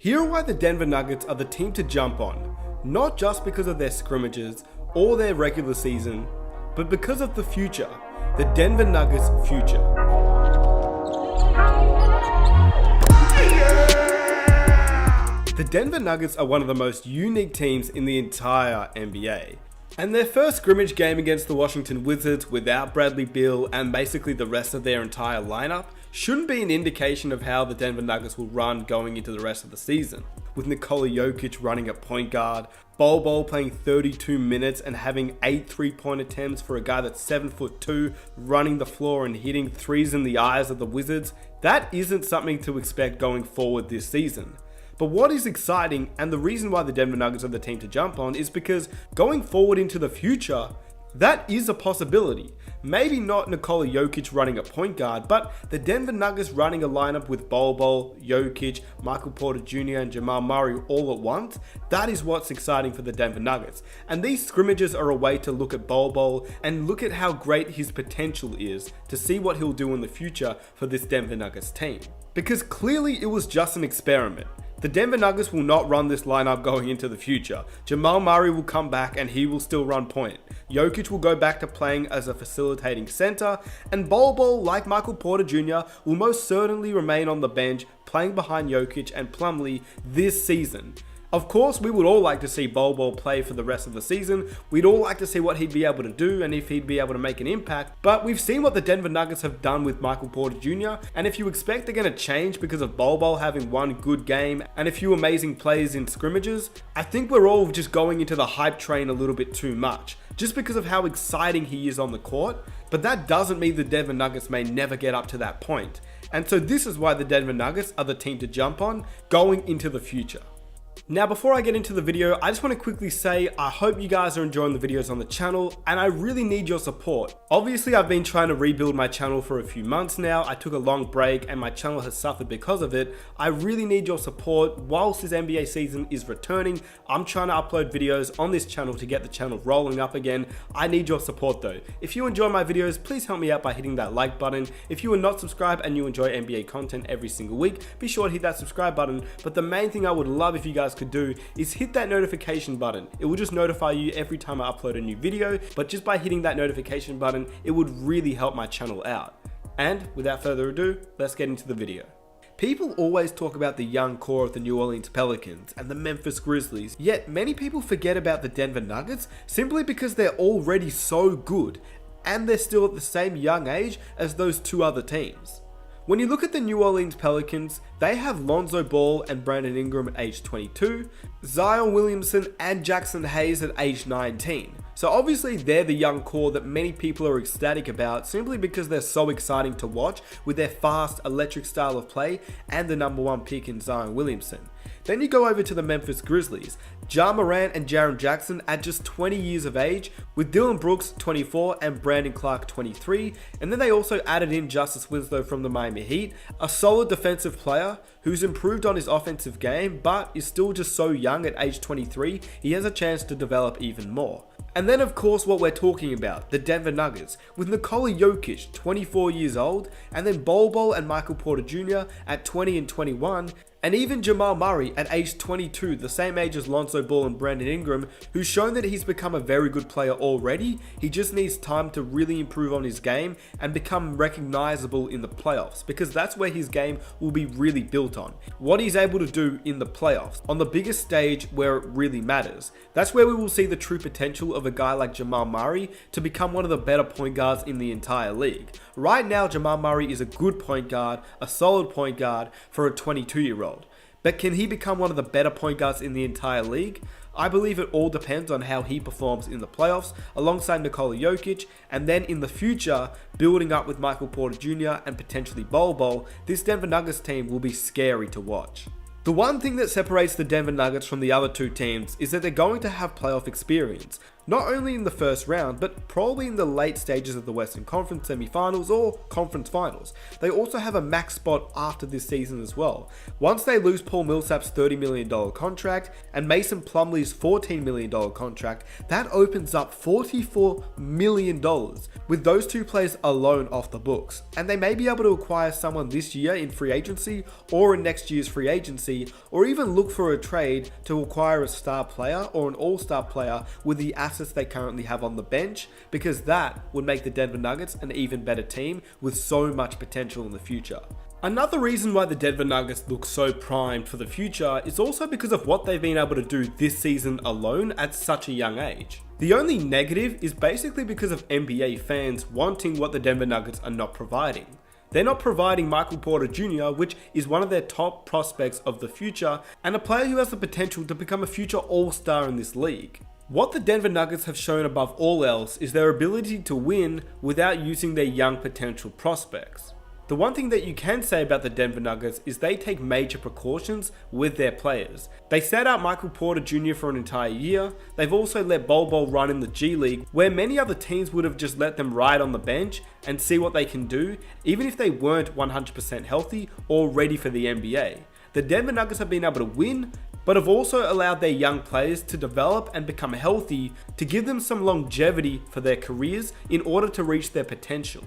Here are why the Denver Nuggets are the team to jump on, not just because of their scrimmages or their regular season, but because of the future, the Denver Nuggets' future. The Denver Nuggets are one of the most unique teams in the entire NBA. And their first scrimmage game against the Washington Wizards without Bradley Beal and basically the rest of their entire lineup shouldn't be an indication of how the Denver Nuggets will run going into the rest of the season. With Nikola Jokic running at point guard, Bol Bol playing 32 minutes and having 8 3-point attempts for a guy that's 7'2", running the floor and hitting threes in the eyes of the Wizards, that isn't something to expect going forward this season. But what is exciting, and the reason why the Denver Nuggets are the team to jump on, is because going forward into the future, that is a possibility. Maybe not Nikola Jokic running at point guard, but the Denver Nuggets running a lineup with Bol Bol, Jokic, Michael Porter Jr. and Jamal Murray all at once, that is what's exciting for the Denver Nuggets. And these scrimmages are a way to look at Bol Bol and look at how great his potential is to see what he'll do in the future for this Denver Nuggets team. Because clearly it was just an experiment. The Denver Nuggets will not run this lineup going into the future. Jamal Murray will come back and he will still run point. Jokic will go back to playing as a facilitating center, and Bol Bol, like Michael Porter Jr., will most certainly remain on the bench playing behind Jokic and Plumlee this season. Of course, we would all like to see Bol Bol play for the rest of the season. We'd all like to see what he'd be able to do and if he'd be able to make an impact. But we've seen what the Denver Nuggets have done with Michael Porter Jr. And if you expect they're going to change because of Bol Bol having one good game and a few amazing plays in scrimmages, I think we're all just going into the hype train a little bit too much, just because of how exciting he is on the court. But that doesn't mean the Denver Nuggets may never get up to that point. And so this is why the Denver Nuggets are the team to jump on going into the future. Now, before I get into the video, I just want to quickly say I hope you guys are enjoying the videos on the channel, and I really need your support. Obviously, I've been trying to rebuild my channel for a few months now. I took a long break and my channel has suffered because of it. I really need your support. Whilst this NBA season is returning, I'm trying to upload videos on this channel to get the channel rolling up again. I need your support though. If you enjoy my videos, please help me out by hitting that like button. If you are not subscribed and you enjoy NBA content every single week, be sure to hit that subscribe button. But the main thing I would love if you guys could do is hit that notification button. It will just notify you every time I upload a new video, but just by hitting that notification button, it would really help my channel out. And without further ado, let's get into the video. People always talk about the young core of the New Orleans Pelicans and the Memphis Grizzlies, yet many people forget about the Denver Nuggets simply because they're already so good and they're still at the same young age as those two other teams. When you look at the New Orleans Pelicans, they have Lonzo Ball and Brandon Ingram at age 22, Zion Williamson and Jackson Hayes at age 19. So obviously they're the young core that many people are ecstatic about simply because they're so exciting to watch with their fast, electric style of play and the #1 pick in Zion Williamson. Then you go over to the Memphis Grizzlies, Ja Morant and Jaren Jackson at just 20 years of age, with Dylan Brooks 24 and Brandon Clark 23, and then they also added in Justice Winslow from the Miami Heat, a solid defensive player who's improved on his offensive game but is still just so young at age 23, he has a chance to develop even more. And then of course what we're talking about, the Denver Nuggets, with Nikola Jokic 24 years old, and then Bol Bol and Michael Porter Jr. at 20 and 21, and even Jamal Murray at age 22, the same age as Lonzo Ball and Brandon Ingram, who's shown that he's become a very good player already. He just needs time to really improve on his game and become recognizable in the playoffs, because that's where his game will be really built on. What he's able to do in the playoffs, on the biggest stage where it really matters. That's where we will see the true potential of a guy like Jamal Murray to become one of the better point guards in the entire league. Right now, Jamal Murray is a good point guard, a solid point guard for a 22-year-old. But can he become one of the better point guards in the entire league? I believe it all depends on how he performs in the playoffs alongside Nikola Jokic, and then in the future, building up with Michael Porter Jr. and potentially Bol Bol, this Denver Nuggets team will be scary to watch. The one thing that separates the Denver Nuggets from the other two teams is that they're going to have playoff experience. not only in the first round, but probably in the late stages of the Western Conference semi-finals or conference finals. They also have a max spot after this season as well. Once they lose Paul Millsap's $30 million contract and Mason Plumlee's $14 million contract, that opens up $44 million with those two players alone off the books. And they may be able to acquire someone this year in free agency or in next year's free agency, or even look for a trade to acquire a star player or an all-star player with the assets they currently have on the bench, because that would make the Denver Nuggets an even better team with so much potential in the future. Another reason why the Denver Nuggets look so primed for the future is also because of what they've been able to do this season alone at such a young age. The only negative is basically because of NBA fans wanting what the Denver Nuggets are not providing. They're not providing Michael Porter Jr., which is one of their top prospects of the future and a player who has the potential to become a future all-star in this league. What the Denver Nuggets have shown above all else is their ability to win without using their young potential prospects. The one thing that you can say about the Denver Nuggets is they take major precautions with their players. They sat out Michael Porter Jr. for an entire year. They've also let Bol Bol run in the G League, where many other teams would have just let them ride on the bench and see what they can do, even if they weren't 100% healthy or ready for the NBA. The Denver Nuggets have been able to win, but have also allowed their young players to develop and become healthy to give them some longevity for their careers in order to reach their potential.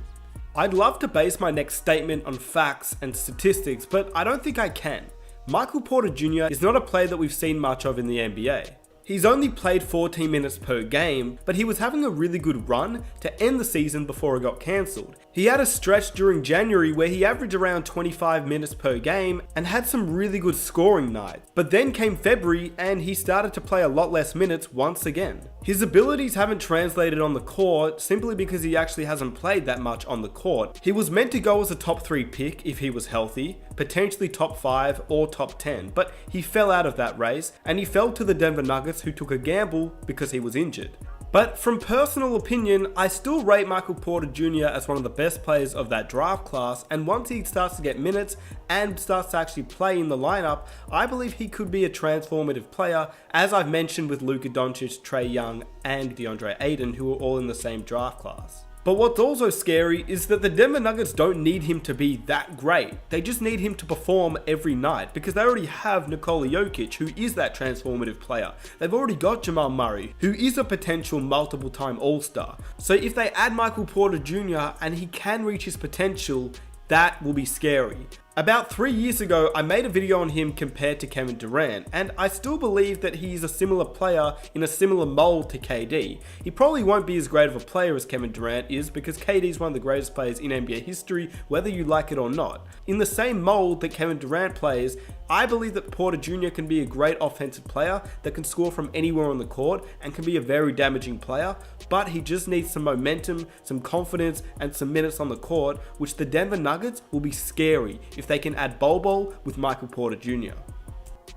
I'd love to base my next statement on facts and statistics, but I don't think I can. Michael Porter Jr. is not a player that we've seen much of in the NBA. He's only played 14 minutes per game, but he was having a really good run to end the season before it got cancelled. He had a stretch during January where he averaged around 25 minutes per game and had some really good scoring nights. But then came February and he started to play a lot less minutes once again. His abilities haven't translated on the court simply because he actually hasn't played that much on the court. He was meant to go as a top 3 pick if he was healthy, potentially top 5 or top 10, but he fell out of that race and he fell to the Denver Nuggets, who took a gamble because he was injured. But from personal opinion, I still rate Michael Porter Jr. as one of the best players of that draft class, and once he starts to get minutes and starts to actually play in the lineup, I believe he could be a transformative player, as I've mentioned with Luka Doncic, Trae Young, and DeAndre Ayton, who are all in the same draft class. But what's also scary is that the Denver Nuggets don't need him to be that great. They just need him to perform every night because they already have Nikola Jokic, who is that transformative player. They've already got Jamal Murray, who is a potential multiple-time All-Star. So if they add Michael Porter Jr. and he can reach his potential, that will be scary. About 3 years ago, I made a video on him compared to Kevin Durant, and I still believe that he's a similar player in a similar mold to KD. He probably won't be as great of a player as Kevin Durant is because KD is one of the greatest players in NBA history, whether you like it or not. In the same mold that Kevin Durant plays, I believe that Porter Jr. can be a great offensive player that can score from anywhere on the court and can be a very damaging player, but he just needs some momentum, some confidence, and some minutes on the court, which the Denver Nuggets will be scary if they can add Bol Bol with Michael Porter Jr.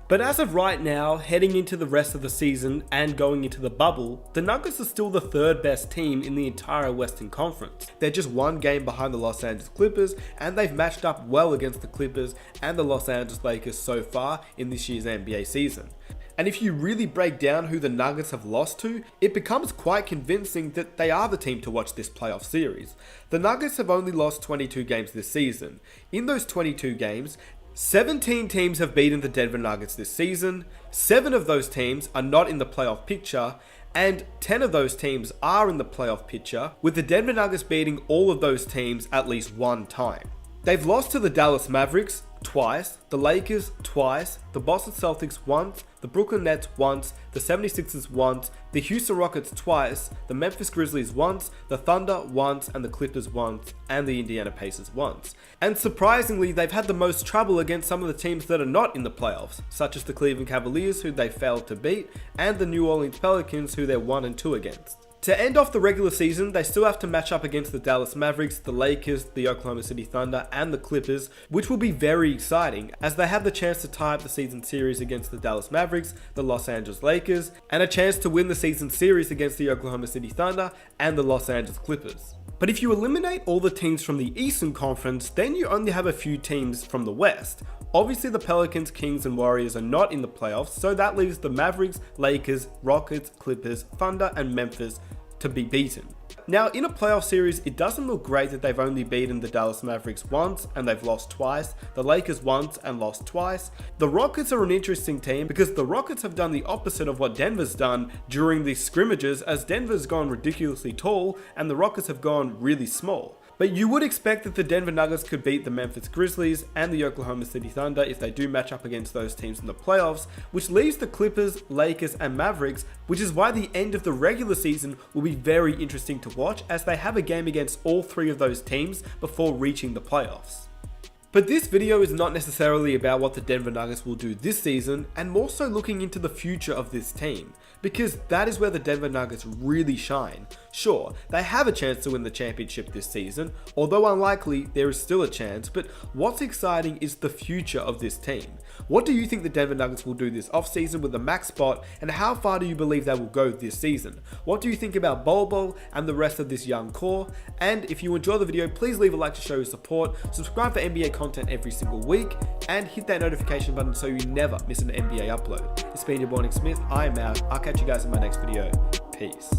But as of right now, heading into the rest of the season and going into the bubble, the Nuggets are still the third best team in the entire Western Conference. They're just one game behind the Los Angeles Clippers, and they've matched up well against the Clippers and the Los Angeles Lakers so far in this year's NBA season. And if you really break down who the Nuggets have lost to, it becomes quite convincing that they are the team to watch this playoff series. The Nuggets have only lost 22 games this season. In those 22 games, 17 teams have beaten the Denver Nuggets this season, 7 of those teams are not in the playoff picture, and 10 of those teams are in the playoff picture, with the Denver Nuggets beating all of those teams at least one time. They've lost to the Dallas Mavericks twice, the Lakers twice, the Boston Celtics once, the Brooklyn Nets once, the 76ers once, the Houston Rockets twice, the Memphis Grizzlies once, the Thunder once, and the Clippers once, and the Indiana Pacers once. And surprisingly, they've had the most trouble against some of the teams that are not in the playoffs, such as the Cleveland Cavaliers, who they failed to beat, and the New Orleans Pelicans, who they're 1-2 against. To end off the regular season, they still have to match up against the Dallas Mavericks, the Lakers, the Oklahoma City Thunder, and the Clippers, which will be very exciting, as they have the chance to tie up the season series against the Dallas Mavericks, the Los Angeles Lakers, and a chance to win the season series against the Oklahoma City Thunder and the Los Angeles Clippers. But if you eliminate all the teams from the Eastern Conference, then you only have a few teams from the West. Obviously the Pelicans, Kings and Warriors are not in the playoffs, so that leaves the Mavericks, Lakers, Rockets, Clippers, Thunder and Memphis to be beaten. Now in a playoff series, it doesn't look great that they've only beaten the Dallas Mavericks once and they've lost twice, the Lakers once and lost twice. The Rockets are an interesting team because the Rockets have done the opposite of what Denver's done during these scrimmages, as Denver's gone ridiculously tall and the Rockets have gone really small. But you would expect that the Denver Nuggets could beat the Memphis Grizzlies and the Oklahoma City Thunder if they do match up against those teams in the playoffs, which leaves the Clippers, Lakers and Mavericks, which is why the end of the regular season will be very interesting to watch, as they have a game against all three of those teams before reaching the playoffs. But this video is not necessarily about what the Denver Nuggets will do this season, and more so looking into the future of this team, because that is where the Denver Nuggets really shine. Sure, they have a chance to win the championship this season, although unlikely, there is still a chance, but what's exciting is the future of this team. What do you think the Denver Nuggets will do this offseason with the max spot, and how far do you believe they will go this season? What do you think about Bol Bol and the rest of this young core? And if you enjoy the video, please leave a like to show your support, subscribe for NBA content every single week, and hit that notification button so you never miss an NBA upload. It's been your boy Nick Smith, I am out, I'll catch you guys in my next video, peace.